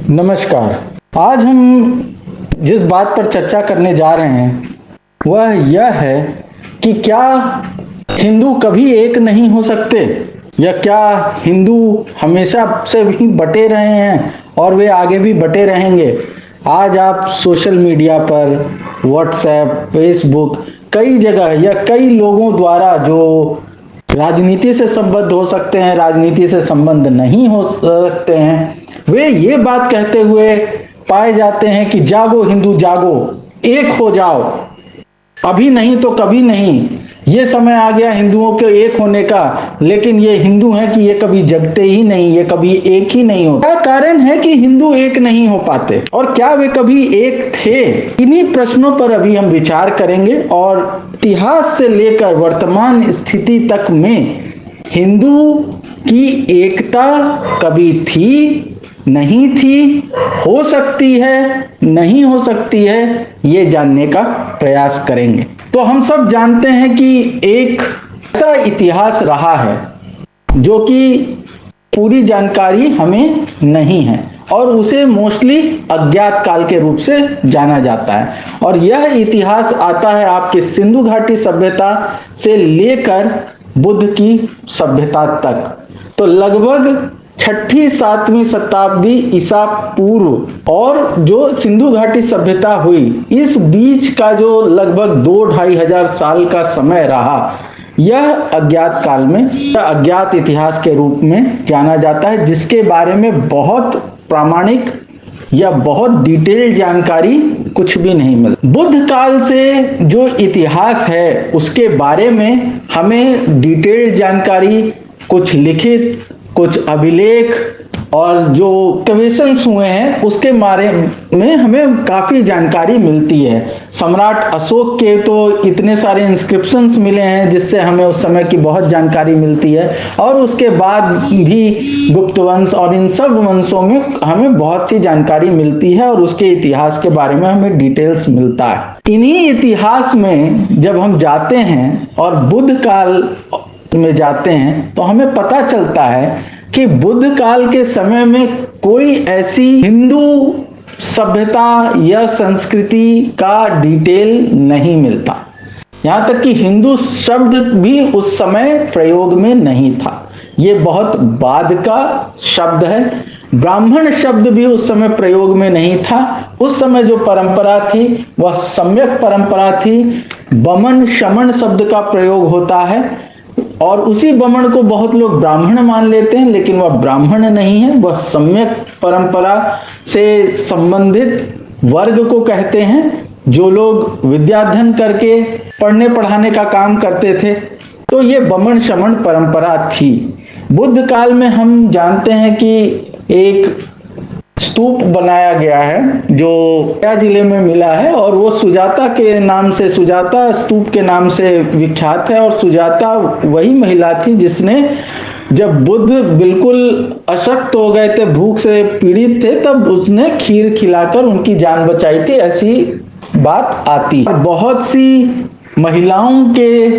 नमस्कार। आज हम जिस बात पर चर्चा करने जा रहे हैं वह यह है कि क्या हिंदू कभी एक नहीं हो सकते, या क्या हिंदू हमेशा से भी बटे रहे हैं और वे आगे भी बटे रहेंगे। आज आप सोशल मीडिया पर, व्हाट्सएप, फेसबुक, कई जगह या कई लोगों द्वारा जो राजनीति से संबद्ध हो सकते हैं, राजनीति से संबंध नहीं हो सकते हैं, वे ये बात कहते हुए पाए जाते हैं कि जागो हिंदू जागो, एक हो जाओ, अभी नहीं तो कभी नहीं, ये समय आ गया हिंदुओं के एक होने का। लेकिन ये हिंदू हैं कि ये कभी जगते ही नहीं, ये कभी एक ही नहीं होते। क्या कारण है कि हिंदू एक नहीं हो पाते और क्या वे कभी एक थे? इन्हीं प्रश्नों पर अभी हम विचार करेंगे और इतिहास से लेकर वर्तमान स्थिति तक में हिंदू की एकता कभी थी, नहीं थी, हो सकती है, नहीं हो सकती है, ये जानने का प्रयास करेंगे। तो हम सब जानते हैं कि एक ऐसा इतिहास रहा है जो कि पूरी जानकारी हमें नहीं है और उसे मोस्टली अज्ञात काल के रूप से जाना जाता है। और यह इतिहास आता है आपके सिंधु घाटी सभ्यता से लेकर बुद्ध की सभ्यता तक। तो लगभग 6ठी 7वीं शताब्दी ईसा पूर्व और जो सिंधु घाटी सभ्यता हुई, इस बीच का जो लगभग 2-2.5 हजार साल का समय रहा, यह अज्ञात काल में, अज्ञात इतिहास के रूप में जाना जाता है, जिसके बारे में बहुत प्रामाणिक या बहुत डिटेल जानकारी कुछ भी नहीं मिलती। बुद्ध काल से जो इतिहास है उसके बारे में हमें डिटेल जानकारी, कुछ लिखित, कुछ अभिलेख और जो एक्सकवेशंस हुए हैं उसके बारे में हमें काफी जानकारी मिलती है। सम्राट अशोक के तो इतने सारे इंस्क्रिप्शंस मिले हैं जिससे हमें उस समय की बहुत जानकारी मिलती है, और उसके बाद भी गुप्त वंश और इन सब वंशों में हमें बहुत सी जानकारी मिलती है और उसके इतिहास के बारे में हमें डिटेल्स मिलता है। इन्हीं इतिहास में जब हम जाते हैं और बुद्ध काल में जाते हैं तो हमें पता चलता है कि बुद्ध काल के समय में कोई ऐसी हिंदू सभ्यता या संस्कृति का डिटेल नहीं मिलता। यहाँ तक कि हिंदू शब्द भी उस समय प्रयोग में नहीं था, ये बहुत बाद का शब्द है। ब्राह्मण शब्द भी उस समय प्रयोग में नहीं था। उस समय जो परंपरा थी वह सम्यक परंपरा थी। बमन शमन शब्द का प्रयोग होता है और उसी बमन को बहुत लोग ब्राह्मण मान लेते हैं, लेकिन वह ब्राह्मण नहीं है, वह सम्यक परंपरा से संबंधित वर्ग को कहते हैं, जो लोग विद्याध्ययन करके पढ़ने पढ़ाने का काम करते थे। तो ये बमन शमन परंपरा थी। बुद्ध काल में हम जानते हैं कि एक स्तूप बनाया गया है जो गया जिले में मिला है और वो सुजाता के नाम से, सुजाता स्तूप के नाम से विख्यात है। और सुजाता वही महिला थी जिसने, जब बुद्ध बिल्कुल अशक्त हो गए थे, भूख से पीड़ित थे, तब उसने खीर खिलाकर उनकी जान बचाई थी, ऐसी बात आती है। बहुत सी महिलाओं के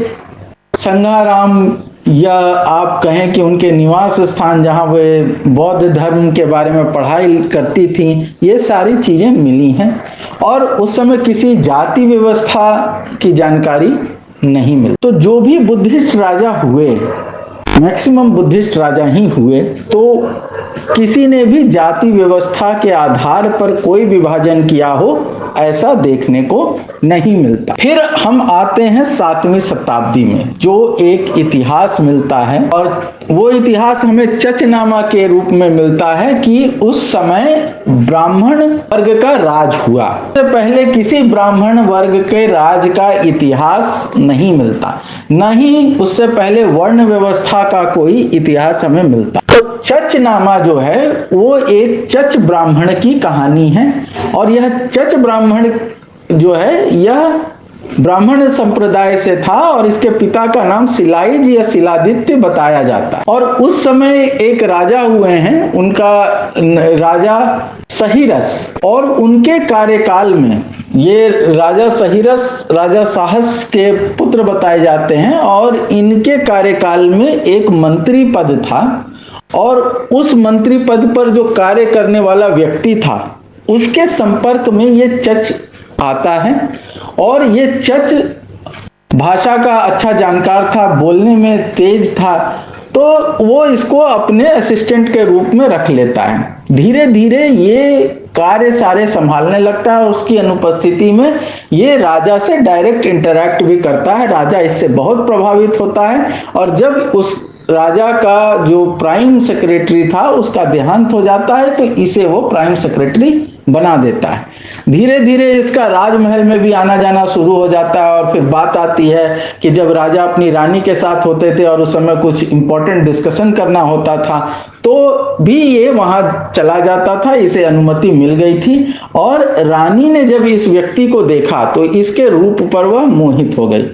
संघाराम या आप कहें कि उनके निवास स्थान जहां वे बौद्ध धर्म के बारे में पढ़ाई करती थी, ये सारी चीजें मिली हैं। और उस समय किसी जाति व्यवस्था की जानकारी नहीं मिली। तो जो भी बुद्धिस्ट राजा हुए, मैक्सिमम बुद्धिस्ट राजा ही हुए, तो किसी ने भी जाति व्यवस्था के आधार पर कोई विभाजन किया हो ऐसा देखने को नहीं मिलता। फिर हम आते हैं 7वीं शताब्दी में, जो एक इतिहास मिलता है और वो इतिहास हमें चचनामा के रूप में मिलता है कि उस समय ब्राह्मण वर्ग का राज हुआ। इससे पहले किसी ब्राह्मण वर्ग के राज का इतिहास नहीं मिलता, न ही उससे पहले वर्ण व्यवस्था का कोई इतिहास हमें मिलता। तो चचनामा जो है वो एक चच ब्राह्मण की कहानी है और यह चच ब्राह्मण जो है यह ब्राह्मण संप्रदाय से था और इसके पिता का नाम शिलाइज या शिलादित्य बताया जाता है। और उस समय एक राजा हुए हैं, उनका राजा सहीरस, और उनके कार्यकाल में ये राजा सहीरस राजा साहस के पुत्र बताए जाते हैं और इनके कार्यकाल में एक मंत्री पद था और उस मंत्री पद पर जो कार्य करने वाला व्यक्ति था उसके संपर्क में ये चच आता है। और ये चच भाषा का अच्छा जानकार था, बोलने में तेज था, तो वो इसको अपने असिस्टेंट के रूप में रख लेता है। धीरे धीरे ये कार्य सारे संभालने लगता है। उसकी अनुपस्थिति में ये राजा से डायरेक्ट इंटरैक्ट भी करता है। राजा इससे बहुत प्रभावित होता है और जब उस राजा का जो प्राइम सेक्रेटरी था उसका देहांत हो जाता है तो इसे वो प्राइम सेक्रेटरी बना देता है। धीरे धीरे इसका राजमहल में भी आना जाना शुरू हो जाता है। और फिर बात आती है कि जब राजा अपनी रानी के साथ होते थे और उस समय कुछ इंपॉर्टेंट डिस्कशन करना होता था तो भी ये वहां चला जाता था, इसे अनुमति मिल गई थी। और रानी ने जब इस व्यक्ति को देखा तो इसके रूप पर वह मोहित हो गई।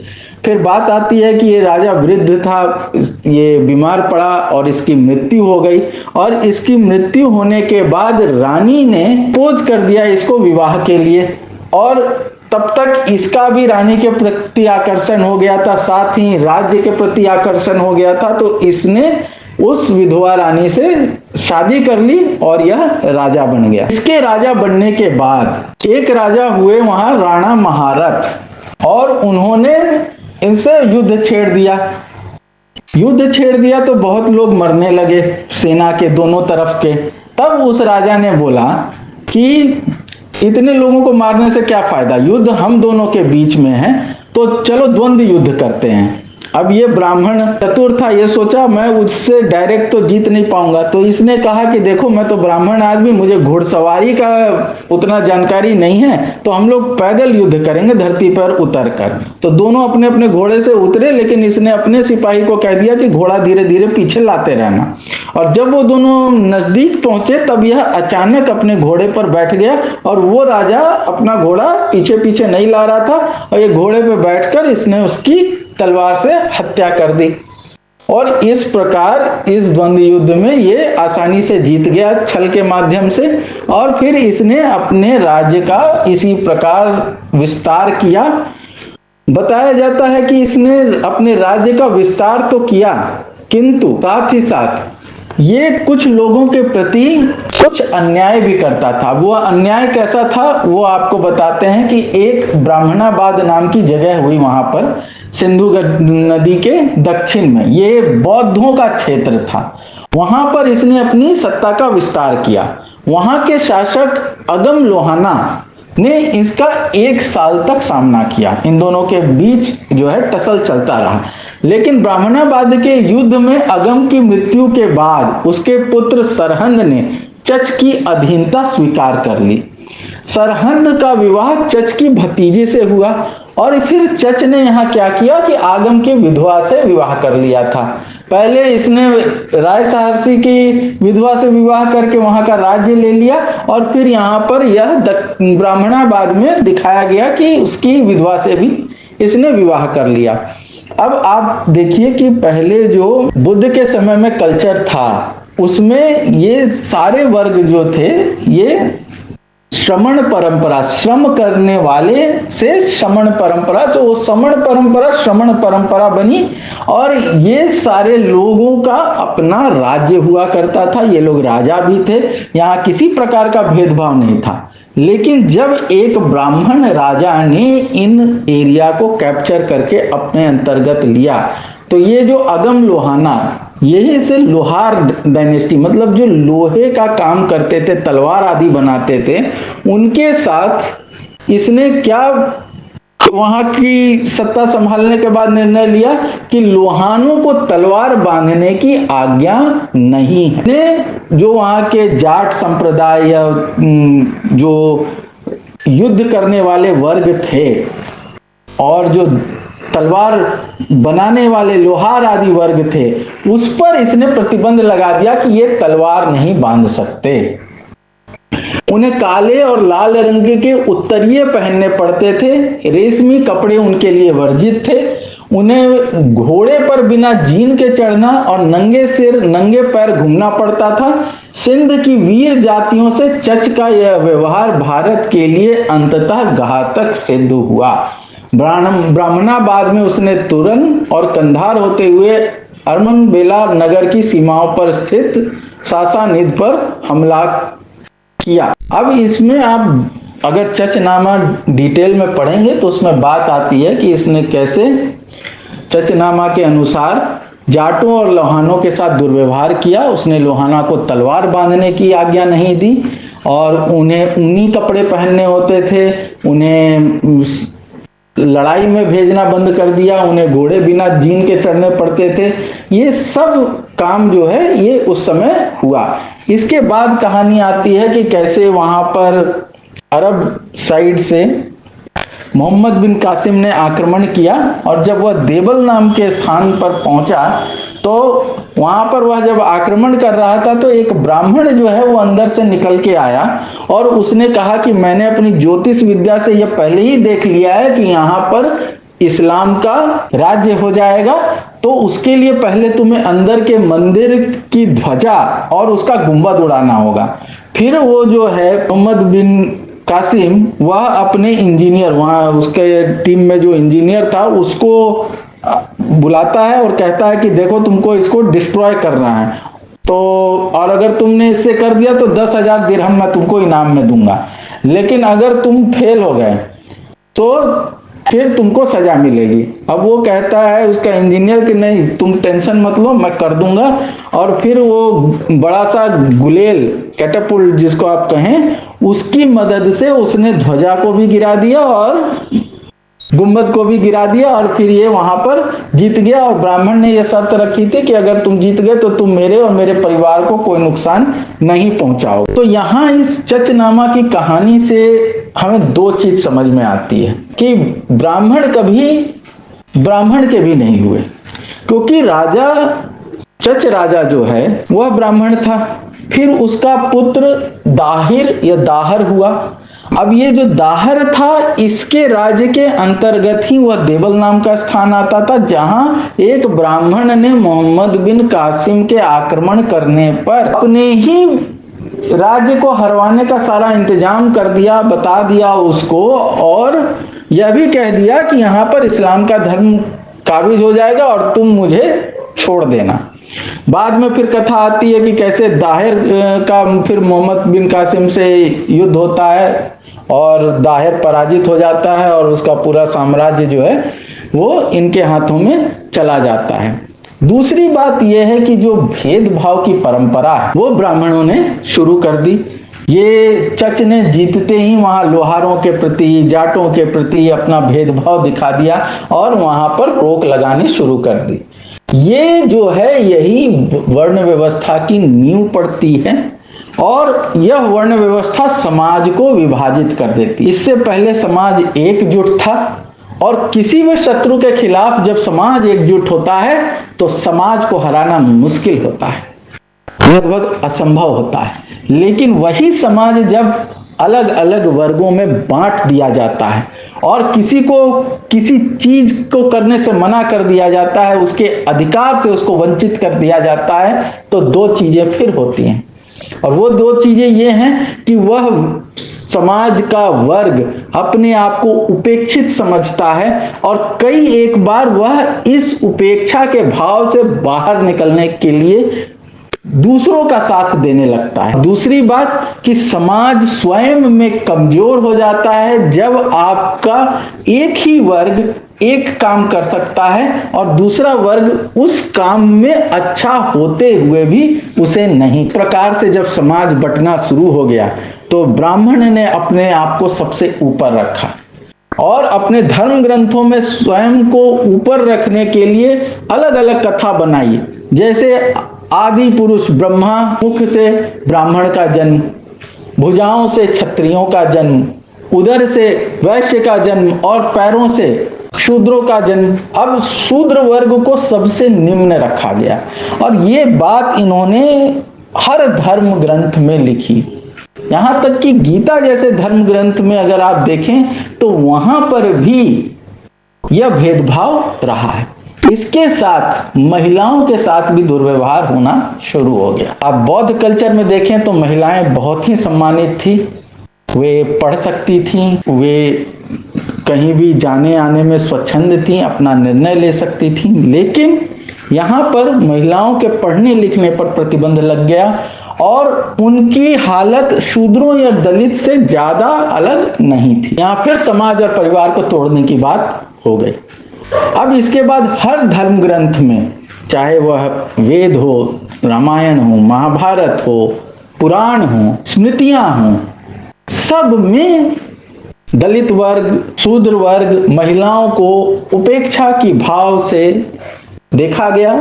फिर बात आती है कि ये राजा वृद्ध था, ये बीमार पड़ा और इसकी मृत्यु हो गई। और इसकी मृत्यु होने के बाद रानी ने पोज कर दिया इसको विवाह के लिए। और तब तक इसका भी रानी के प्रति आकर्षण हो गया था, साथ ही राज्य के प्रति आकर्षण हो गया था। तो इसने उस विधवा रानी से शादी कर ली और यह राजा बन गया। इसके राजा बनने के बाद एक राजा हुए वहां राणा महारथ, और उन्होंने इनसे युद्ध छेड़ दिया। युद्ध छेड़ दिया तो बहुत लोग मरने लगे सेना के दोनों तरफ के। तब उस राजा ने बोला कि इतने लोगों को मारने से क्या फायदा, युद्ध हम दोनों के बीच में है, तो चलो द्वंद्व युद्ध करते हैं। अब ये ब्राह्मण चतुर था, ये सोचा मैं उससे डायरेक्ट तो जीत नहीं पाऊंगा, तो इसने कहा कि देखो मैं तो ब्राह्मण आदमी, मुझे घुड़सवारी का उतना जानकारी नहीं है, तो हम लोग पैदल युद्ध करेंगे धरती पर उतर कर। तो दोनों अपने अपने घोड़े से उतरे, लेकिन इसने अपने सिपाही को कह दिया कि घोड़ा धीरे धीरे पीछे लाते रहना। और जब वो दोनों नजदीक पहुंचे तब यह अचानक अपने घोड़े पर बैठ गया और वो राजा अपना घोड़ा पीछे पीछे नहीं ला रहा था और ये घोड़े पर बैठकर इसने उसकी तलवार से हत्या कर दी। और इस प्रकार इस द्वंद्व युद्ध में ये आसानी से जीत गया छल के माध्यम से। और फिर इसने अपने राज्य का इसी प्रकार विस्तार किया। बताया जाता है कि इसने अपने राज्य का विस्तार तो किया, किंतु साथ ही साथ ये कुछ लोगों के प्रति कुछ अन्याय भी करता था। वो अन्याय कैसा था वो आपको बताते हैं कि एक ब्राह्मणाबाद नाम की जगह हुई वहां पर सिंधु नदी के दक्षिण में, ये बौद्धों का क्षेत्र था। वहां पर इसने अपनी सत्ता का विस्तार किया। वहां के शासक अगम लोहाना ने इसका 1 साल तक सामना किया। इन दोनों के बीच जो है टसल चलता रहा। लेकिन ब्राह्मणाबाद के युद्ध में अगम की मृत्यु के बाद उसके पुत्र सरहंद ने चच की अधीनता स्वीकार कर ली। सरहंद का विवाह चच की भतीजे से हुआ। और फिर चच ने यहाँ क्या किया कि आगम की विधवा से विवाह कर लिया था। पहले इसने राय सहर्षि की विधवा से विवाह करके वहां का राज्य ले लिया और फिर यहाँ पर यह ब्राह्मणाबाद में दिखाया गया कि उसकी विधवा से भी इसने विवाह कर लिया। अब आप देखिए कि पहले जो बुद्ध के समय में कल्चर था उसमें ये सारे वर्ग जो थे ये श्रमण परंपरा, श्रम करने वाले से श्रमण परंपरा, तो वो श्रमण परंपरा श्रमण परंपरा बनी और ये सारे लोगों का अपना राज्य हुआ करता था। ये लोग राजा भी थे, यहाँ किसी प्रकार का भेदभाव नहीं था। लेकिन जब एक ब्राह्मण राजा ने इन एरिया को कैप्चर करके अपने अंतर्गत लिया तो ये जो अगम लोहाना, यही से लोहार डायनेस्टी, मतलब जो लोहे का काम करते थे, तलवार आदि बनाते थे, उनके साथ इसने क्या वहां की सत्ता संभालने के बाद निर्णय लिया कि लोहानों को तलवार बांधने की आज्ञा नहीं है। जो वहां के जाट संप्रदाय या जो युद्ध करने वाले वर्ग थे और जो तलवार बनाने वाले लोहार आदि वर्ग थे, उस पर इसने प्रतिबंध लगा दिया कि ये तलवार नहीं बांध सकते। उन्हें काले और लाल रंग के उत्तरीय पहनने पड़ते थे, रेशमी कपड़े उनके लिए वर्जित थे। उन्हें घोड़े पर बिना जीन के चढ़ना और नंगे सिर नंगे पैर घूमना पड़ता था। सिंध की वीर जातियों से चच का यह व्यवहार भारत के लिए अंततः घातक सिद्ध हुआ। ब्राह्मणाबाद में उसने तुरन और कंधार होते हुए अर्मनबेला नगर की सीमाओं पर स्थित सासानिद पर हमला किया। अब इसमें आप अगर चचनामा डिटेल में पढ़ेंगे तो उसमें बात आती है कि इसने कैसे चचनामा के अनुसार जाटों और लोहानों के साथ दुर्व्यवहार किया। उसने लोहाना को तलवार बांधने की आज्ञा नहीं दी और उन्हें ऊनी कपड़े पहनने होते थे, उन्हें लड़ाई में भेजना बंद कर दिया, उन्हें घोड़े बिना जीन के चढ़ने पड़ते थे। ये सब काम जो है ये उस समय हुआ। इसके बाद कहानी आती है कि कैसे वहां पर अरब साइड से मोहम्मद बिन कासिम ने आक्रमण किया और जब वह देवल नाम के स्थान पर पहुंचा तो वहां पर वह जब आक्रमण कर रहा था तो एक ब्राह्मण जो है वो अंदर से निकल के आया और उसने कहा कि मैंने अपनी ज्योतिष विद्या से यह पहले ही देख लिया है कि यहाँ पर इस्लाम का राज्य हो जाएगा, तो उसके लिए पहले तुम्हें अंदर के मंदिर की ध्वजा और उसका गुंबद उड़ाना होगा। फिर वो जो है मोहम्मद बिन कासिम वह अपने इंजीनियर, वहां उसके टीम में जो इंजीनियर था उसको बुलाता है और कहता है कि देखो तुमको इसको डिस्ट्रॉय करना है, तो और अगर तुमने इससे कर दिया तो 10,000 दिरहम मैं तुमको इनाम में दूंगा, लेकिन अगर तुम फेल हो गए तो फिर तुमको सजा मिलेगी। अब वो कहता है उसका इंजीनियर कि नहीं तुम टेंशन मत लो, मैं कर दूंगा। और फिर वो बड़ा सा गुलेल कैटापुल्ट जिसको आप कहें उसकी मदद से उसने ध्वजा को भी गिरा दिया और गुंबद को भी गिरा दिया और फिर ये वहां पर जीत गया। और ब्राह्मण ने यह शर्त रखी थी कि अगर तुम जीत गए तो तुम मेरे और मेरे परिवार को कोई नुकसान नहीं पहुंचाओ। तो यहाँ इस चचनामा की कहानी से हमें दो चीज समझ में आती है कि ब्राह्मण कभी ब्राह्मण के भी नहीं हुए, क्योंकि राजा चच राजा जो है वह ब्राह्मण था, फिर उसका पुत्र दाहिर या दाहर हुआ। अब ये जो दाहर था इसके राज्य के अंतर्गत ही वह देवल नाम का स्थान आता था, जहां एक ब्राह्मण ने मोहम्मद बिन कासिम के आक्रमण करने पर अपने ही राज्य को हरवाने का सारा इंतजाम कर दिया, बता दिया उसको और यह भी कह दिया कि यहाँ पर इस्लाम का धर्म काबिज हो जाएगा और तुम मुझे छोड़ देना। बाद में फिर कथा आती है कि कैसे दाहिर का फिर मोहम्मद बिन कासिम से युद्ध होता है और दाहिर पराजित हो जाता है और उसका पूरा साम्राज्य जो है वो इनके हाथों में चला जाता है। दूसरी बात यह है कि जो भेदभाव की परंपरा है वो ब्राह्मणों ने शुरू कर दी। ये चच ने जीतते ही वहां लोहारों के प्रति, जाटों के प्रति अपना भेदभाव दिखा दिया और वहां पर रोक लगानी शुरू कर दी। ये जो है यही वर्ण व्यवस्था की नींव पड़ती है और यह वर्ण व्यवस्था समाज को विभाजित कर देती। इससे पहले समाज एकजुट था और किसी भी शत्रु के खिलाफ जब समाज एकजुट होता है तो समाज को हराना मुश्किल होता है, लगभग असंभव होता है। लेकिन वही समाज जब अलग अलग वर्गों में बांट दिया जाता है और किसी को किसी चीज को करने से मना कर दिया जाता है, उसके अधिकार से उसको वंचित कर दिया जाता है, तो दो चीजें फिर होती हैं। और वो दो चीजें ये हैं कि वह समाज का वर्ग अपने आप को उपेक्षित समझता है और कई एक बार वह इस उपेक्षा के भाव से बाहर निकलने के लिए दूसरों का साथ देने लगता है। दूसरी बात कि समाज स्वयं में कमजोर हो जाता है जब आपका एक ही वर्ग एक काम कर सकता है और दूसरा वर्ग उस काम में अच्छा होते हुए भी उसे नहीं। प्रकार से जब समाज बंटना शुरू हो गया तो ब्राह्मण ने अपने आप को सबसे ऊपर रखा और अपने धर्म ग्रंथों में स्वयं को ऊपर रखने के लिए अलग अलग कथा बनाई। जैसे आदि पुरुष ब्रह्मा, मुख से ब्राह्मण का जन्म, भुजाओं से क्षत्रियों का जन्म, उदर से वैश्य का जन्म और पैरों से शूद्रों का जन्म। अब शूद्र वर्ग को सबसे निम्न रखा गया और ये बात इन्होंने हर धर्म ग्रंथ में लिखी। यहां तक कि गीता जैसे धर्म ग्रंथ में अगर आप देखें तो वहां पर भी यह भेदभाव रहा है। इसके साथ महिलाओं के साथ भी दुर्व्यवहार होना शुरू हो गया। आप बौद्ध कल्चर में देखें तो महिलाएं बहुत ही सम्मानित थी, वे पढ़ सकती थीं, वे कहीं भी जाने आने में स्वच्छंद थीं, अपना निर्णय ले सकती थीं। लेकिन यहाँ पर महिलाओं के पढ़ने लिखने पर प्रतिबंध लग गया और उनकी हालत शूद्रों या दलित से ज्यादा अलग नहीं थी। यहाँ फिर समाज और परिवार को तोड़ने की बात हो गई। अब इसके बाद हर धर्म ग्रंथ में, चाहे वह वेद हो, रामायण हो, महाभारत हो, पुराण हो, स्मृतियां हो, सब में दलित वर्ग, शूद्र वर्ग, महिलाओं को उपेक्षा की भाव से देखा गया,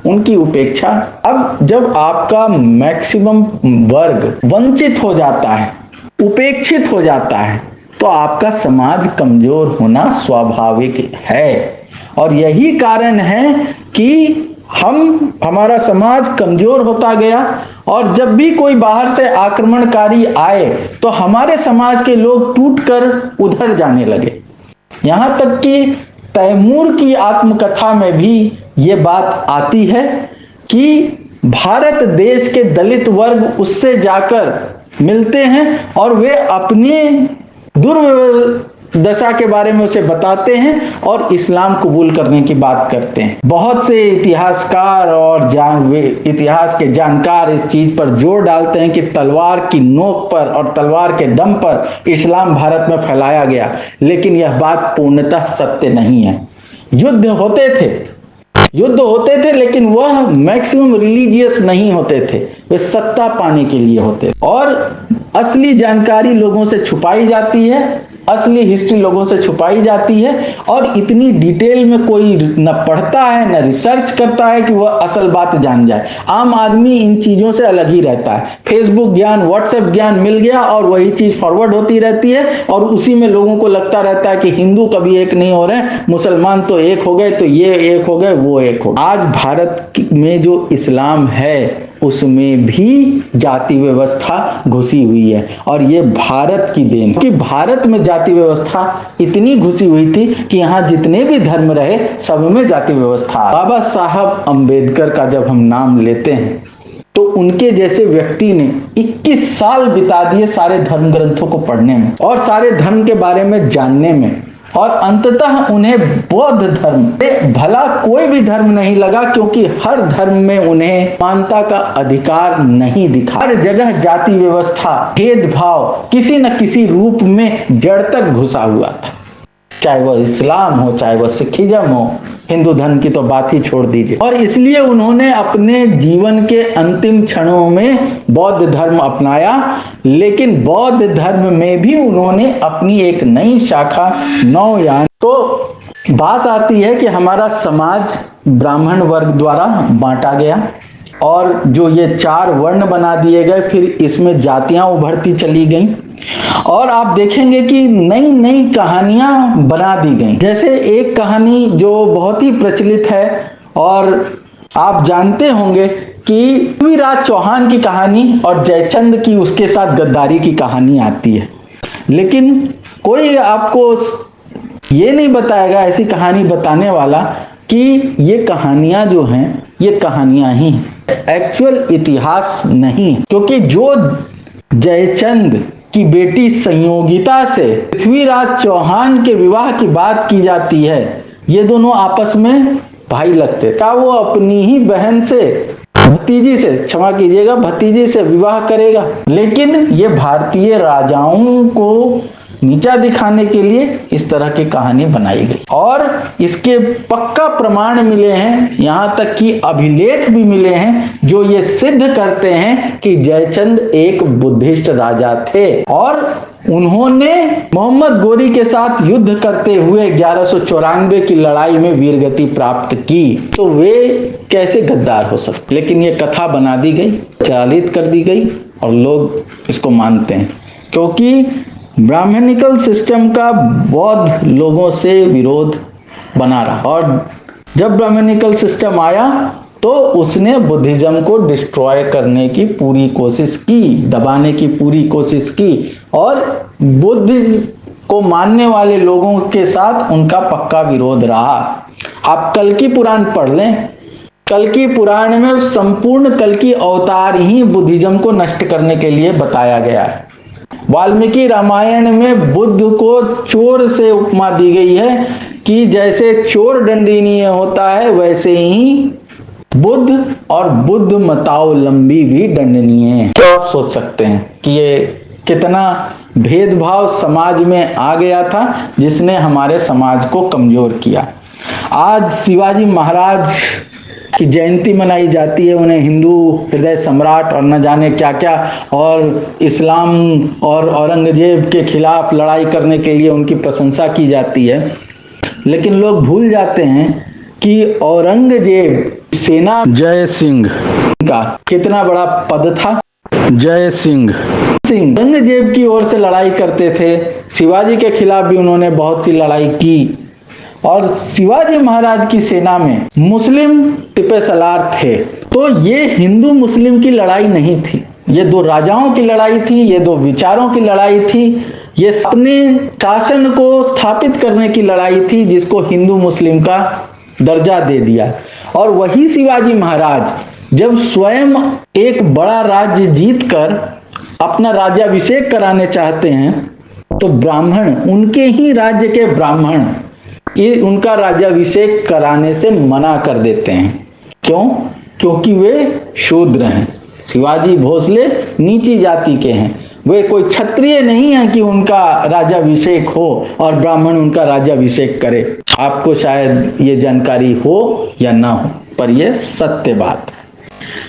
उनकी उपेक्षा। अब जब आपका मैक्सिमम वर्ग वंचित हो जाता है, उपेक्षित हो जाता है, तो आपका समाज कमजोर होना स्वाभाविक है। और यही कारण है कि हमारा समाज कमजोर होता गया और जब भी कोई बाहर से आक्रमणकारी आए तो हमारे समाज के लोग टूटकर उधर जाने लगे। यहां तक कि तैमूर की आत्मकथा में भी ये बात आती है कि भारत देश के दलित वर्ग उससे जाकर मिलते हैं और वे अपने दुर्दशा के बारे में उसे बताते हैं और इस्लाम कबूल करने की बात करते हैं। बहुत से इतिहासकार और इतिहास के जानकार इस चीज पर जोर डालते हैं कि तलवार की नोक पर और तलवार के दम पर इस्लाम भारत में फैलाया गया, लेकिन यह बात पूर्णतः सत्य नहीं है। युद्ध होते थे लेकिन वह मैक्सिमम रिलीजियस नहीं होते थे, वे सत्ता पाने के लिए होते थे। और असली जानकारी लोगों से छुपाई जाती है, असली हिस्ट्री लोगों से छुपाई जाती है और इतनी डिटेल में कोई न पढ़ता है न रिसर्च करता है कि वह असल बात जान जाए। आम आदमी इन चीजों से अलग ही रहता है। फेसबुक ज्ञान, व्हाट्सएप ज्ञान मिल गया और वही चीज फॉरवर्ड होती रहती है और उसी में लोगों को लगता रहता है कि हिंदू कभी एक नहीं हो रहे, मुसलमान तो एक हो गए, तो ये एक हो गए, वो एक हो गए। आज भारत में जो इस्लाम है उसमें भी जाति व्यवस्था घुसी हुई है और ये भारत की देन है कि भारत में जाति व्यवस्था इतनी घुसी हुई थी कि यहाँ जितने भी धर्म रहे सब में जाति व्यवस्था। बाबा साहब अंबेडकर का जब हम नाम लेते हैं तो उनके जैसे व्यक्ति ने 21 साल बिता दिए सारे धर्म ग्रंथों को पढ़ने में और सारे धर्म के बारे में जानने में और अंततः उन्हें बौद्ध धर्म भला कोई भी धर्म नहीं लगा, क्योंकि हर धर्म में उन्हें मानता का अधिकार नहीं दिखा। हर जगह जाति व्यवस्था, भेदभाव किसी न किसी रूप में जड़ तक घुसा हुआ था, चाहे वह इस्लाम हो, चाहे वह सिखिज्म हो, हिंदू धर्म की तो बात ही छोड़ दीजिए। और इसलिए उन्होंने अपने जीवन के अंतिम क्षणों में बौद्ध धर्म अपनाया, लेकिन बौद्ध धर्म में भी उन्होंने अपनी एक नई शाखा नवयान। तो बात आती है कि हमारा समाज ब्राह्मण वर्ग द्वारा बांटा गया और जो ये 4 वर्ण बना दिए गए, फिर इसमें जातियां उभरती चली गईं और आप देखेंगे कि नई नई कहानियां बना दी गई। जैसे एक कहानी जो बहुत ही प्रचलित है और आप जानते होंगे कि पृथ्वीराज चौहान की कहानी और जयचंद की उसके साथ गद्दारी की कहानी आती है, लेकिन कोई आपको ये नहीं बताएगा, ऐसी कहानी बताने वाला, कि ये कहानियां जो हैं ये कहानियां ही एक्चुअल इतिहास नहीं, क्योंकि जो जयचंद की बेटी संयोगिता से पृथ्वीराज चौहान के विवाह की बात की जाती है, ये दोनों आपस में भाई लगते था। वो अपनी ही बहन से, भतीजी से, क्षमा कीजिएगा, भतीजी से विवाह करेगा, लेकिन ये भारतीय राजाओं को नीचा दिखाने के लिए इस तरह की कहानी बनाई गई और इसके पक्का प्रमाण मिले हैं, यहां तक कि अभिलेख भी मिले हैं जो ये सिद्ध करते हैं कि जयचंद एक बुद्धिस्ट राजा थे और उन्होंने मोहम्मद गोरी के साथ युद्ध करते हुए 1194 की लड़ाई में वीरगति प्राप्त की। तो वे कैसे गद्दार हो सकते? लेकिन ये कथा बना दी गई, प्रचलित कर दी गई और लोग इसको मानते हैं, क्योंकि ब्राह्मणिकल सिस्टम का बौद्ध लोगों से विरोध बना रहा और जब ब्राह्मणिकल सिस्टम आया तो उसने बुद्धिज्म को डिस्ट्रॉय करने की पूरी कोशिश की, दबाने की पूरी कोशिश की और बुद्ध को मानने वाले लोगों के साथ उनका पक्का विरोध रहा। आप कल्कि पुराण पढ़ लें, कल्कि पुराण में संपूर्ण कल्कि अवतार ही बुद्धिज्म को नष्ट करने के लिए बताया गया है। वाल्मीकि रामायण में बुद्ध को चोर से उपमा दी गई है कि जैसे चोर दंडनीय होता है वैसे ही बुद्ध और बुद्ध मतावलंबी भी दंडनीय है। तो आप सोच सकते हैं कि ये कितना भेदभाव समाज में आ गया था, जिसने हमारे समाज को कमजोर किया। आज शिवाजी महाराज की जयंती मनाई जाती है, उन्हें हिंदू हृदय सम्राट और न जाने क्या क्या, और इस्लाम और औरंगजेब के खिलाफ लड़ाई करने के लिए उनकी प्रशंसा की जाती है। लेकिन लोग भूल जाते हैं कि औरंगजेब सेना जय सिंह का कितना बड़ा पद था। जय सिंह औरंगजेब की ओर से लड़ाई करते थे, शिवाजी के खिलाफ भी उन्होंने बहुत सी लड़ाई की। और शिवाजी महाराज की सेना में मुस्लिम सिपह सलार थे। तो ये हिंदू मुस्लिम की लड़ाई नहीं थी, ये दो राजाओं की लड़ाई थी, ये दो विचारों की लड़ाई थी, ये अपने शासन को स्थापित करने की लड़ाई थी, जिसको हिंदू मुस्लिम का दर्जा दे दिया। और वही शिवाजी महाराज जब स्वयं एक बड़ा राज्य जीतकर अपना राज्याभिषेक कराने चाहते हैं, तो ब्राह्मण, उनके ही राज्य के ब्राह्मण ये उनका राज्याभिषेक कराने से मना कर देते हैं। क्यों? क्योंकि वे शूद्र हैं। शिवाजी भोसले नीची जाति के हैं, वे कोई क्षत्रिय नहीं है कि उनका राज्याभिषेक हो और ब्राह्मण उनका राज्याभिषेक करे। आपको शायद ये जानकारी हो या ना हो, पर यह सत्य बात है।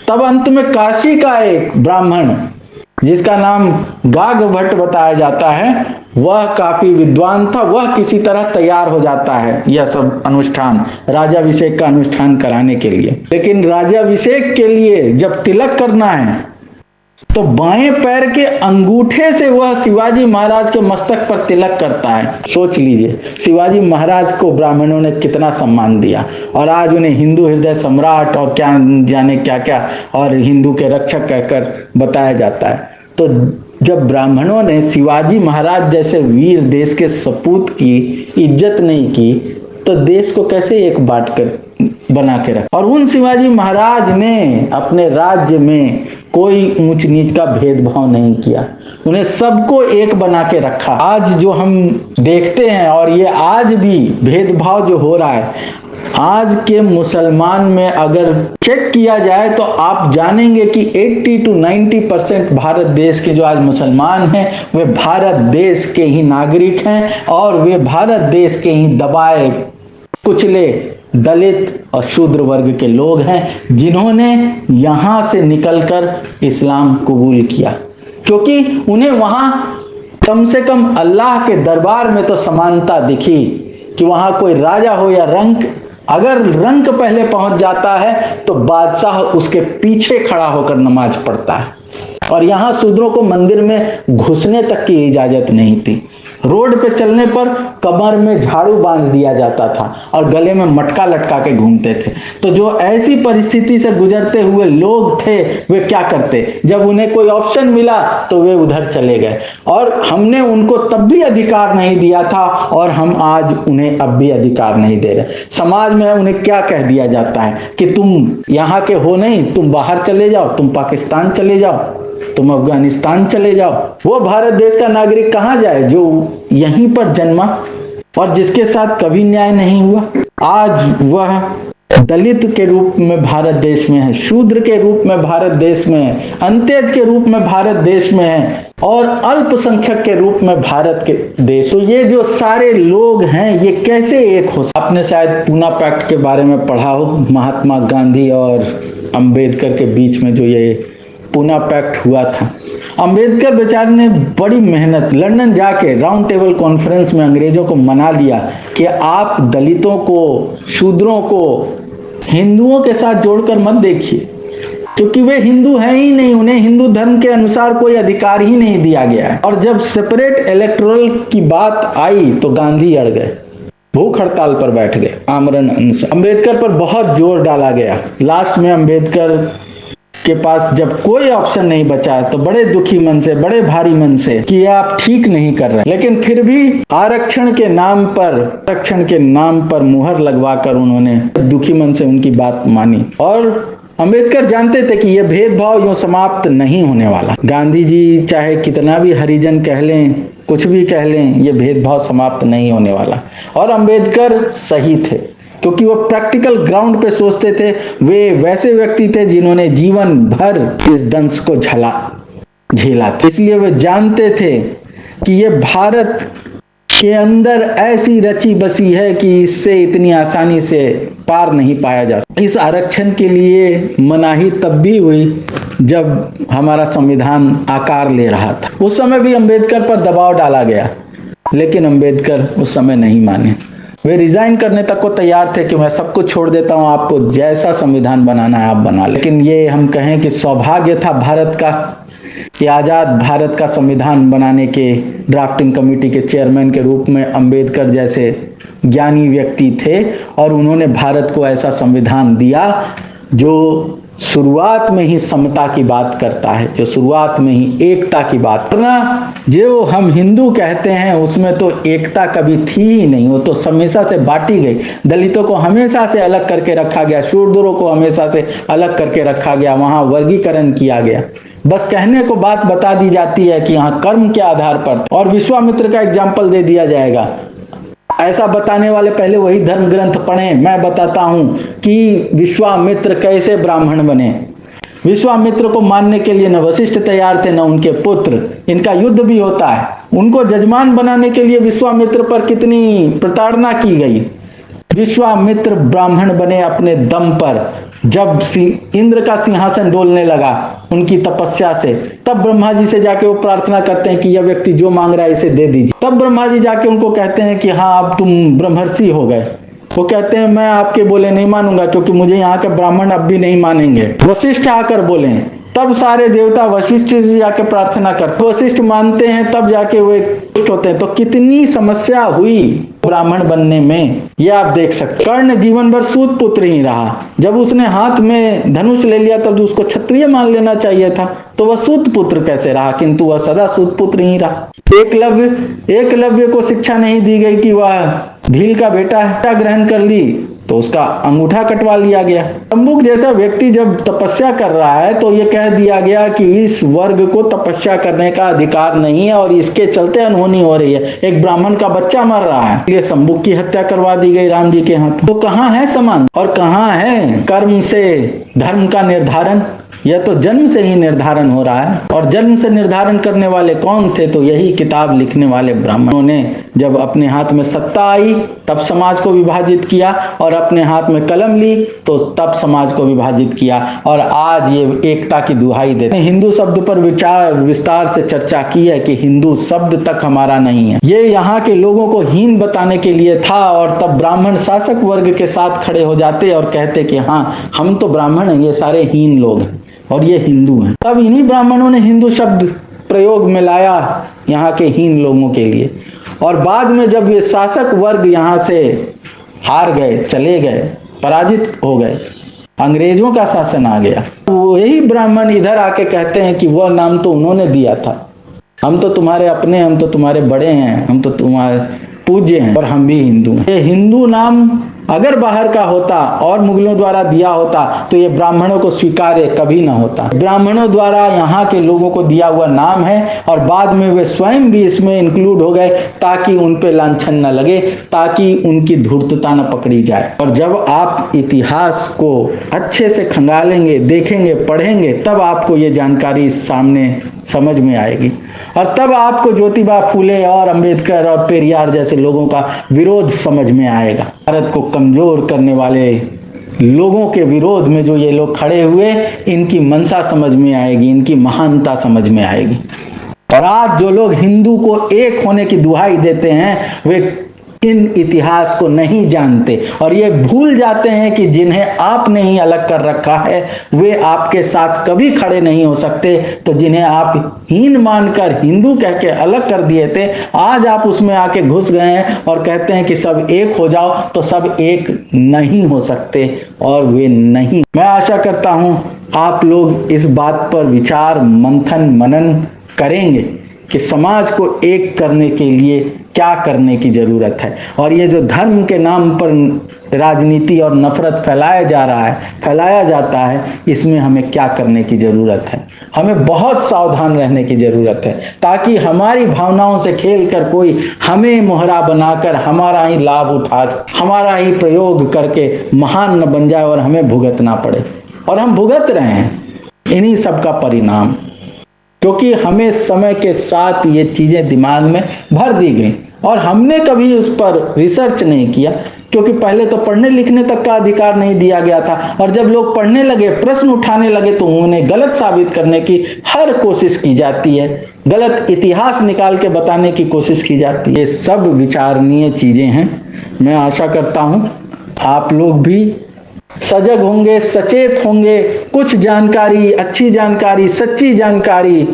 तब अंत में काशी का एक ब्राह्मण, जिसका नाम गाग भट्ट बताया जाता है, वह काफी विद्वान था, वह किसी तरह तैयार हो जाता है यह सब अनुष्ठान, राज्याभिषेक का अनुष्ठान कराने के लिए। लेकिन राज्याभिषेक के लिए जब तिलक करना है, तो बाएं पैर के अंगूठे से वह शिवाजी महाराज के मस्तक पर तिलक करता है। सोच लीजिए, शिवाजी महाराज को ब्राह्मणों ने कितना सम्मान दिया, और आज उन्हें हिंदू हृदय सम्राट और क्या जाने क्या क्या और हिंदू के रक्षक कहकर बताया जाता है। तो जब ब्राह्मणों ने शिवाजी महाराज जैसे वीर देश के सपूत की इज्जत नहीं की, तो देश को कैसे एक बांट कर बना के रखा। और उन शिवाजी महाराज ने अपने राज्य में कोई ऊंच नीच का भेदभाव नहीं किया, उन्हें सबको एक बना के रखा। आज जो हम देखते हैं, और ये आज भी भेदभाव जो हो रहा है, आज के मुसलमान में अगर चेक किया जाए तो आप जानेंगे कि 80 to 90% भारत देश के जो आज मुसलमान हैं, वे भारत देश के ही नागरिक हैं, और वे भारत देश के ही दबाए कुचले दलित और शूद्र वर्ग के लोग हैं, जिन्होंने यहां से निकलकर इस्लाम कबूल किया, क्योंकि उन्हें वहां कम से कम अल्लाह के दरबार में तो समानता दिखी कि वहां कोई राजा हो या रंक, अगर रंक पहले पहुंच जाता है तो बादशाह उसके पीछे खड़ा होकर नमाज पढ़ता है। और यहां शूद्रों को मंदिर में घुसने तक की इजाजत नहीं थी। रोड पे चलने पर कमर में झाड़ू बांध दिया जाता था और गले में मटका लटका के घूमते थे। तो जो ऐसी परिस्थिति से गुजरते हुए लोग थे, वे क्या करते? जब उन्हें कोई ऑप्शन मिला तो वे उधर चले गए, और हमने उनको तब भी अधिकार नहीं दिया था, और हम आज उन्हें अब भी अधिकार नहीं दे रहे। समाज में उन्हें क्या कह दिया जाता है कि तुम यहाँ के हो नहीं, तुम बाहर चले जाओ, तुम पाकिस्तान चले जाओ, तुम अफगानिस्तान चले जाओ। वो भारत देश का नागरिक कहाँ जाए जो यहीं पर जन्मा और जिसके साथ कभी न्याय नहीं हुआ? आज वह दलित के रूप में भारत देश में है, शूद्र के रूप में भारत देश में है, अंत्यज के रूप में भारत देश में है, और अल्पसंख्यक के रूप में भारत के देश। तो ये जो सारे लोग हैं, ये कैसे एक हो? आपने शायद पूना पैक्ट के बारे में पढ़ा हो, महात्मा गांधी और अंबेडकर के बीच में जो ये पूना पैक्ट हुआ था। अंबेडकर बेचारे ने बड़ी मेहनत, लंदन जाके राउंड टेबल कॉन्फ्रेंस में अंग्रेजों को मना लिया कि आप दलितों को, शूद्रों को हिंदुओं के साथ जोड़कर मत देखिए, क्योंकि वे हिंदू हैं ही नहीं, उन्हें हिंदू धर्म के अनुसार कोई अधिकार ही नहीं दिया गया है। और जब सेपरेट इलेक्टोरल की बात आई तो गांधी अड़ गए, भूख हड़ताल पर बैठ गए, आमरण अनशन। अंबेडकर पर बहुत जोर डाला गया। लास्ट में अंबेडकर के पास जब कोई ऑप्शन नहीं बचा तो बड़े दुखी मन से, बड़े भारी मन से कि आप ठीक नहीं कर रहे, लेकिन फिर भी आरक्षण के नाम पर मुहर लगवाकर उन्होंने दुखी मन से उनकी बात मानी। और अंबेडकर जानते थे कि यह भेदभाव यूं समाप्त नहीं होने वाला। गांधी जी चाहे कितना भी हरिजन कह लें, कुछ भी कह लें, यह भेदभाव समाप्त नहीं होने वाला। और अंबेडकर सही थे, क्योंकि वो प्रैक्टिकल ग्राउंड पे सोचते थे। वे वैसे व्यक्ति थे जिन्होंने जीवन भर इस दंश को झेला था। इसलिए वे जानते थे कि ये भारत के अंदर ऐसी रची बसी है कि इससे इतनी आसानी से पार नहीं पाया जा सकता। इस आरक्षण के लिए मनाही तब भी हुई जब हमारा संविधान आकार ले रहा था। उस समय भी अंबेडकर पर दबाव डाला गया, लेकिन अंबेडकर उस समय नहीं माने। वे रिजाइन करने तक को तैयार थे कि मैं सब कुछ छोड़ देता हूं, आपको जैसा संविधान बनाना है आप बना ले। लेकिन ये हम कहें कि सौभाग्य था भारत का कि आजाद भारत का संविधान बनाने के ड्राफ्टिंग कमेटी के चेयरमैन के रूप में अंबेडकर जैसे ज्ञानी व्यक्ति थे, और उन्होंने भारत को ऐसा संविधान दिया जो शुरुआत में ही समता की बात करता है, जो शुरुआत में ही एकता की बात करना। जो हम हिंदू कहते हैं उसमें तो एकता कभी थी ही नहीं, वो तो हमेशा से बांटी गई। दलितों को हमेशा से अलग करके रखा गया, शूद्रों को हमेशा से अलग करके रखा गया, वहां वर्गीकरण किया गया। बस कहने को बात बता दी जाती है कि यहाँ कर्म के आधार पर, और विश्वामित्र का एग्जाम्पल दे दिया जाएगा। ऐसा बताने वाले पहले वही धर्म ग्रंथ पढ़ें। मैं बताता हूं कि विश्वामित्र कैसे ब्राह्मण बने। विश्वामित्र को मानने के लिए न वशिष्ठ तैयार थे न उनके पुत्र। इनका युद्ध भी होता है। उनको जजमान बनाने के लिए विश्वामित्र पर कितनी प्रताड़ना की गई। विश्वामित्र ब्राह्मण बने अपने दम पर। जब इंद्र का सिंहासन डोलने लगा उनकी तपस्या से, तब ब्रह्मा जी से जाके वो प्रार्थना करते हैं कि यह व्यक्ति जो मांग रहा है इसे दे दीजिए। तब ब्रह्मा जी जाके उनको कहते हैं कि हाँ अब तुम ब्रह्मर्षि हो गए। वो कहते हैं मैं आपके बोले नहीं मानूंगा, क्योंकि मुझे यहाँ के ब्राह्मण अब भी नहीं मानेंगे। वशिष्ठ आकर बोले, तब सारे देवता वशिष्ठ से जाके प्रार्थना करते, वशिष्ठ मानते हैं, तब जाके वे खुश होते हैं। तो कितनी समस्या हुई ब्राह्मण बनने में, यह आप देख सकते। कर्ण जीवन भर सूत पुत्र ही रहा। जब उसने हाथ में धनुष ले लिया तब उसको क्षत्रिय मान लेना चाहिए था, तो वह सूत पुत्र कैसे रहा? किंतु वह सदा सूत पुत्र ही रहा। एकलव्य को शिक्षा नहीं दी गई कि वह भील का बेटा है, ग्रहण कर ली तो उसका अंगूठा कटवा लिया गया। तंबुक जैसा व्यक्ति जब तपस्या कर रहा है तो यह कह दिया गया कि इस वर्ग को तपस्या करने का अधिकार नहीं है और इसके चलते अनहोनी हो रही है। एक ब्राह्मण का बच्चा मर रहा है, इसलिए तंबुक की हत्या करवा दी गई राम जी के हाथ। तो कहाँ है समान और कहाँ है कर्म से धर्म का निर्धारण? यह तो जन्म से ही निर्धारण हो रहा है। और जन्म से निर्धारण करने वाले कौन थे? तो यही किताब लिखने वाले ब्राह्मणों ने जब अपने हाथ में सत्ता आई तब समाज को विभाजित किया, और अपने हाथ में कलम ली तो तब समाज को विभाजित किया। और आज ये एकता की दुहाई देते हैं। हिंदू शब्द पर विस्तार से चर्चा की है कि हिंदू शब्द तक हमारा नहीं है। ये यहाँ के लोगों को हीन बताने के लिए था, और तब ब्राह्मण शासक वर्ग के साथ खड़े हो जाते और कहते कि हाँ हम तो ब्राह्मण हैं, ये सारे हीन लोग हैं और ये हिंदू हैं। तब इन्हीं ब्राह्मणों ने हिंदू शब्द प्रयोग में लाया यहाँ के हीन लोगों के लिए। और बाद में जब ये शासक वर्ग यहाँ से हार गए, चले गए, पराजित हो गए, अंग्रेजों का शासन आ गया, वही ब्राह्मण इधर आके कहते हैं कि वह नाम तो उन्होंने दिया था, हम तो तुम्हारे अपने, हम तो तुम्हारे बड़े हैं, हम तो तुम्हारे पूज्य हैं और हम भी हिंदू हैं। ये हिंदू नाम अगर बाहर का होता और मुगलों द्वारा दिया होता तो ये ब्राह्मणों को स्वीकार्य कभी ना होता। ब्राह्मणों द्वारा यहाँ के लोगों को दिया हुआ नाम है, और बाद में वे स्वयं भी इसमें इंक्लूड हो गए ताकि उन पे लांछन न लगे, ताकि उनकी धूर्तता न पकड़ी जाए। और जब आप इतिहास को अच्छे से खंगालेंगे, देखेंगे, पढ़ेंगे, तब आपको ये जानकारी सामने समझ में आएगी। और तब आपको ज्योतिबा फूले और अंबेडकर और पेरियार जैसे लोगों का विरोध समझ में आएगा। भारत को कमजोर करने वाले लोगों के विरोध में जो ये लोग खड़े हुए, इनकी मंशा समझ में आएगी, इनकी महानता समझ में आएगी। और आज जो लोग हिंदू को एक होने की दुहाई देते हैं वे इन इतिहास को नहीं जानते, और ये भूल जाते हैं कि जिन्हें आपने ही अलग कर रखा है वे आपके साथ कभी खड़े नहीं हो सकते। तो जिन्हें आप हीन मानकर हिंदू कह के अलग कर दिए थे, आज आप उसमें आके घुस गए हैं और कहते हैं कि सब एक हो जाओ, तो सब एक नहीं हो सकते और वे नहीं। मैं आशा करता हूं आप लोग इस बात पर विचार मंथन मनन करेंगे कि समाज को एक करने के लिए क्या करने की जरूरत है। और ये जो धर्म के नाम पर राजनीति और नफरत फैलाया जाता है, इसमें हमें क्या करने की जरूरत है? हमें बहुत सावधान रहने की जरूरत है, ताकि हमारी भावनाओं से खेलकर कोई हमें मोहरा बनाकर हमारा ही लाभ उठा, हमारा ही प्रयोग करके महान न बन जाए और हमें भुगतना पड़े। और हम भुगत रहे हैं इन्हीं सब का परिणाम, क्योंकि हमें समय के साथ ये चीजें दिमाग में भर दी गई और हमने कभी उस पर रिसर्च नहीं किया, क्योंकि पहले तो पढ़ने लिखने तक का अधिकार नहीं दिया गया था, और जब लोग पढ़ने लगे, प्रश्न उठाने लगे, तो उन्हें गलत साबित करने की हर कोशिश की जाती है, गलत इतिहास निकाल के बताने की कोशिश की जाती है। ये सब विचारणीय चीजें हैं। मैं आशा करता हूं आप लोग भी सजग होंगे, सचेत होंगे, कुछ जानकारी, अच्छी जानकारी, सच्ची जानकारी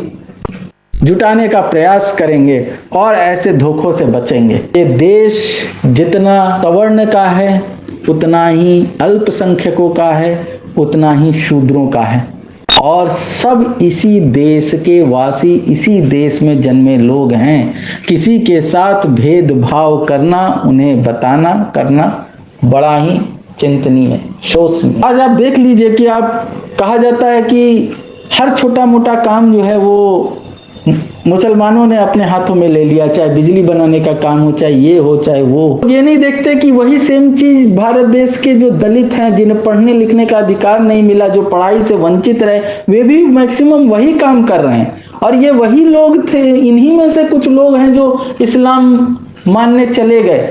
जुटाने का प्रयास करेंगे और ऐसे धोखों से बचेंगे। ये देश जितना सवर्ण का है, उतना ही अल्पसंख्यकों का है, उतना ही शूद्रों का है, और सब इसी देश के वासी, इसी देश में जन्मे लोग हैं। किसी के साथ भेदभाव करना, उन्हें बताना करना बड़ा ही चिंतनीय, शोचनीय। आज आप देख लीजिए कि आप कहा जाता है कि हर छोटा मोटा काम जो है वो मुसलमानों ने अपने हाथों में ले लिया, चाहे बिजली बनाने का काम हो, चाहे ये हो, चाहे वो। ये नहीं देखते कि वही सेम चीज भारत देश के जो दलित हैं, जिन्हें पढ़ने लिखने का अधिकार नहीं मिला, जो पढ़ाई से वंचित रहे, वे भी मैक्सिमम वही काम कर रहे हैं। और ये वही लोग थे, इन्हीं में से कुछ लोग हैं जो इस्लाम मानने चले गए,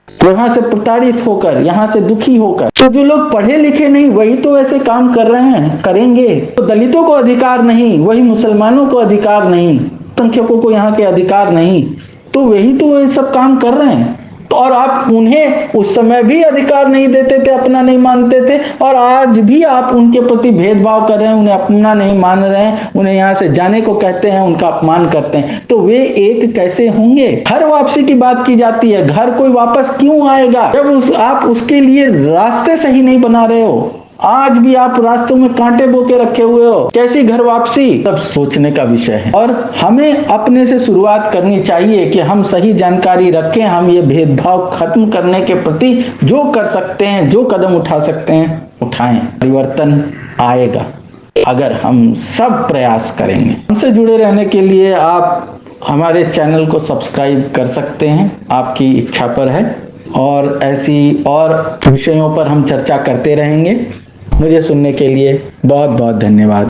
वहां से प्रताड़ित होकर, यहां से दुखी होकर। तो जो लोग पढ़े लिखे नहीं, वही तो ऐसे काम कर रहे हैं, करेंगे। तो दलितों को अधिकार नहीं, वही मुसलमानों को अधिकार नहीं, संख्यकों को यहाँ के अधिकार नहीं, तो वही तो ये सब काम कर रहे हैं। तो और आप उन्हें उस समय भी अधिकार नहीं देते थे, अपना नहीं मानते थे, और आज भी आप उनके प्रति भेदभाव कर रहे हैं, उन्हें अपना नहीं मान रहे हैं, उन्हें यहाँ से जाने को कहते हैं, उनका अपमान करते हैं। तो वे एक कैसे होंगे? घर वापसी की बात की जाती है, घर कोई वापस क्यों आएगा जब आप उसके लिए रास्ते सही नहीं बना रहे हो? आज भी आप रास्तों में कांटे बोके रखे हुए हो, कैसी घर वापसी? सब सोचने का विषय है, और हमें अपने से शुरुआत करनी चाहिए कि हम सही जानकारी रखें, हम ये भेदभाव खत्म करने के प्रति जो कर सकते हैं, जो कदम उठा सकते हैं, उठाएं। परिवर्तन आएगा अगर हम सब प्रयास करेंगे। हमसे जुड़े रहने के लिए आप हमारे चैनल को सब्सक्राइब कर सकते हैं, आपकी इच्छा पर है, और ऐसी और विषयों पर हम चर्चा करते रहेंगे। मुझे सुनने के लिए बहुत बहुत धन्यवाद।